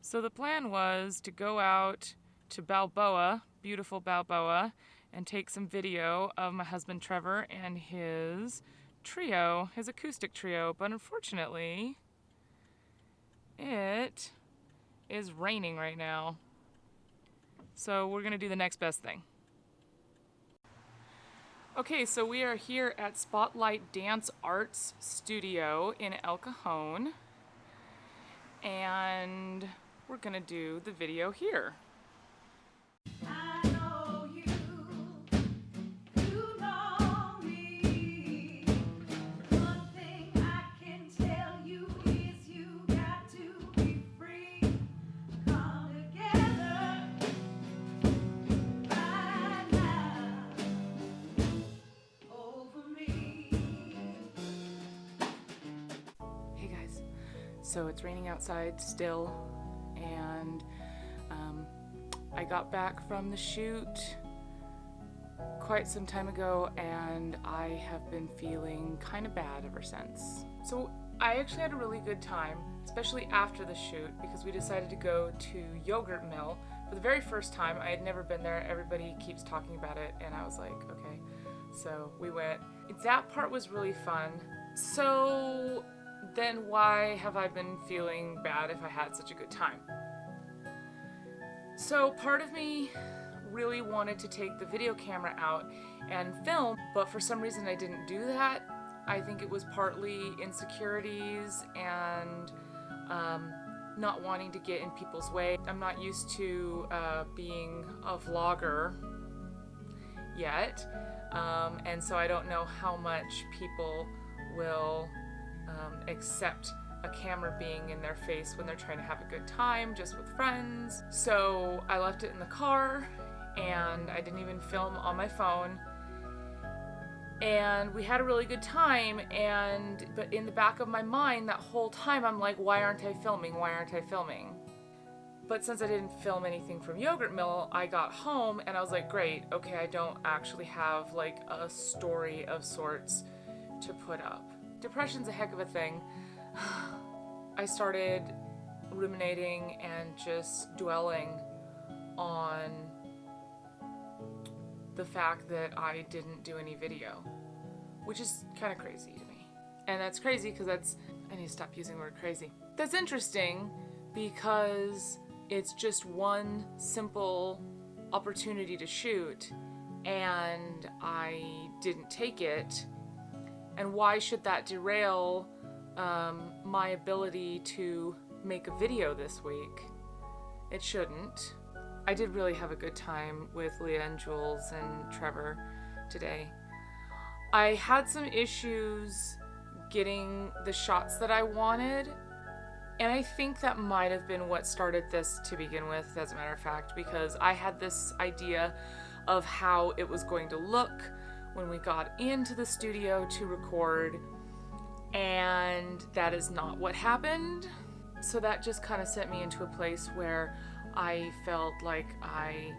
So the plan was to go out to Balboa, beautiful Balboa, and take some video of my husband Trevor and his trio, his acoustic trio, but unfortunately it is raining right now. So we're gonna do the next best thing. Okay, so we are here at Spotlight Dance Arts Studio in El Cajon, and we're gonna do the video here. I know you know me. One thing I can tell you is you got to be free. Come together right now over me. Hey guys, so it's raining outside still, and I got back from the shoot quite some time ago, and I have been feeling kind of bad ever since. So I actually had a really good time, especially after the shoot, because we decided to go to Yogurt Mill for the very first time. I had never been there. Everybody keeps talking about it, and I was like, okay. So we went. That part was really fun. So then why have I been feeling bad if I had such a good time? So part of me really wanted to take the video camera out and film, but for some reason I didn't do that. I think it was partly insecurities and not wanting to get in people's way. I'm not used to being a vlogger yet, and so I don't know how much people will accept a camera being in their face when they're trying to have a good time just with friends. So I left it in the car, and I didn't even film on my phone, and we had a really good time. But in the back of my mind that whole time I'm like, why aren't I filming? But since I didn't film anything from Yogurt Mill, I got home and I was like, great, okay, I don't actually have like a story of sorts to put up. Depression's a heck of a thing. I started ruminating and just dwelling on the fact that I didn't do any video, which is kind of crazy to me. And that's crazy because I need to stop using the word crazy. That's interesting because it's just one simple opportunity to shoot and I didn't take it. And why should that derail my ability to make a video this week? It shouldn't. I did really have a good time with Leah and Jules and Trevor today. I had some issues getting the shots that I wanted, and I think that might have been what started this to begin with, as a matter of fact, because I had this idea of how it was going to look when we got into the studio to record, and that is not what happened. So that just kind of sent me into a place where I felt like I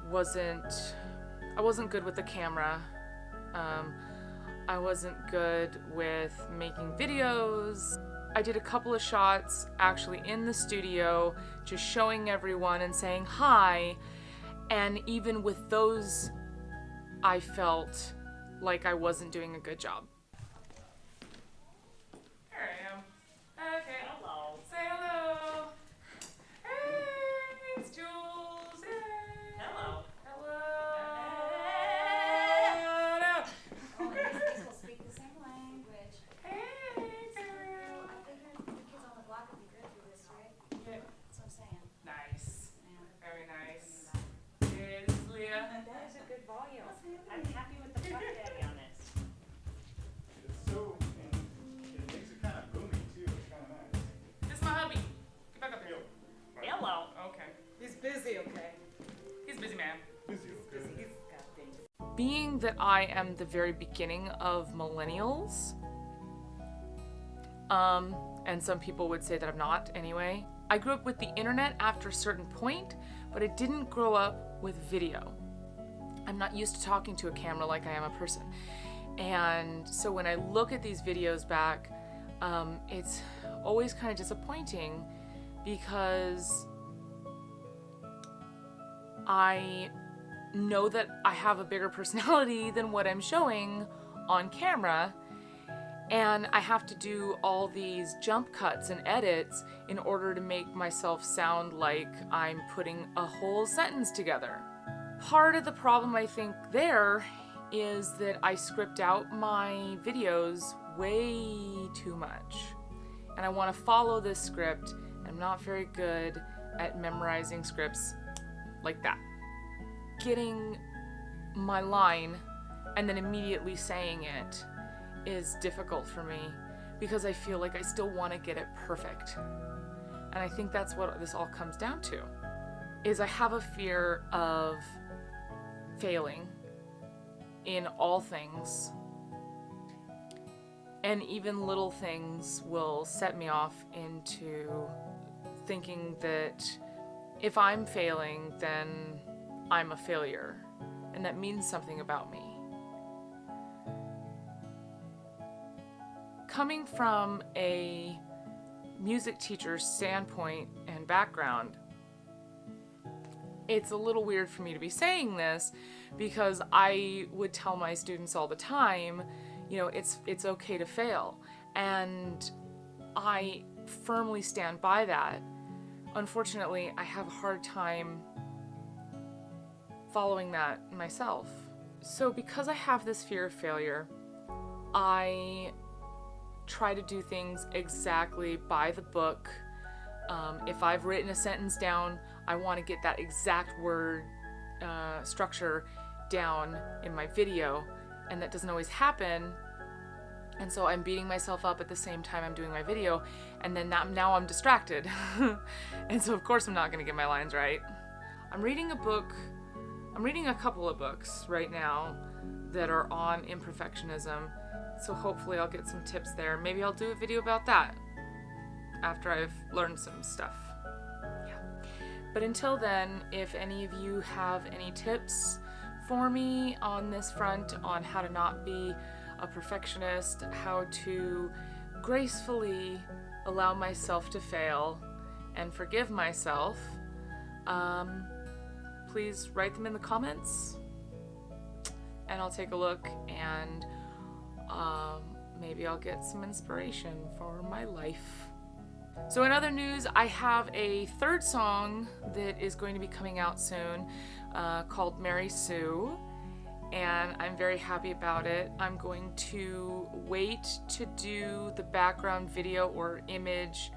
wasn't good with the camera. I wasn't good with making videos. I did a couple of shots actually in the studio, just showing everyone and saying hi, and even with those, I felt like I wasn't doing a good job. Here I am. Okay. Hello. Say hello. Hey, it's Jules. Hey. Hello. Hello. Oh, these will speak the same language. Hey, girl. I figured the kids on the block would be good for this, right? Yeah. That's what I'm saying. Nice. Yeah. Very nice. Hey, this is Leah. That is a good volume. I'm happy with the puff daddy on it. It's so, and it makes it kind of boomy too. It's kind of nice. This is my hubby. Get back up here. Hello. Okay. He's busy, okay? He's a busy man. Busy, okay. He's got things. Being that I am the very beginning of millennials, and some people would say that I'm not anyway, I grew up with the internet after a certain point, but I didn't grow up with video. I'm not used to talking to a camera like I am a person. And so when I look at these videos back, it's always kind of disappointing because I know that I have a bigger personality than what I'm showing on camera, and I have to do all these jump cuts and edits in order to make myself sound like I'm putting a whole sentence together. Part of the problem, I think, there is that I script out my videos way too much. And I want to follow this script. I'm not very good at memorizing scripts like that. Getting my line and then immediately saying it is difficult for me because I feel like I still want to get it perfect. And I think that's what this all comes down to, is I have a fear of failing in all things. And even little things will set me off into thinking that if I'm failing, then I'm a failure. And that means something about me. Coming from a music teacher's standpoint and background, it's a little weird for me to be saying this because I would tell my students all the time, you know, it's okay to fail. And I firmly stand by that. Unfortunately, I have a hard time following that myself. So because I have this fear of failure, I try to do things exactly by the book. If I've written a sentence down, I want to get that exact word structure down in my video, and that doesn't always happen. And so I'm beating myself up at the same time I'm doing my video, and then now I'm distracted. And so of course I'm not going to get my lines right. I'm reading a couple of books right now that are on imperfectionism, so hopefully I'll get some tips there. Maybe I'll do a video about that after I've learned some stuff. Yeah. But until then, if any of you have any tips for me on this front, on how to not be a perfectionist, how to gracefully allow myself to fail and forgive myself, please write them in the comments and I'll take a look, and maybe I'll get some inspiration for my life. So in other news, I have a third song that is going to be coming out soon called Mary Sue, and I'm very happy about it. I'm going to wait to do the background video or image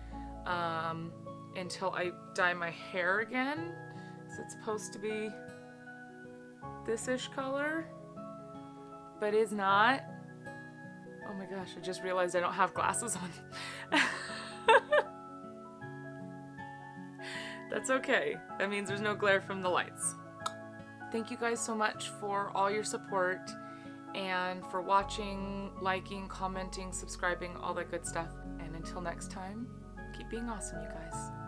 until I dye my hair again. So it's supposed to be this-ish color, but it's not. Oh my gosh, I just realized I don't have glasses on. That's okay. That means there's no glare from the lights. Thank you guys so much for all your support and for watching, liking, commenting, subscribing, all that good stuff. And until next time, keep being awesome, you guys.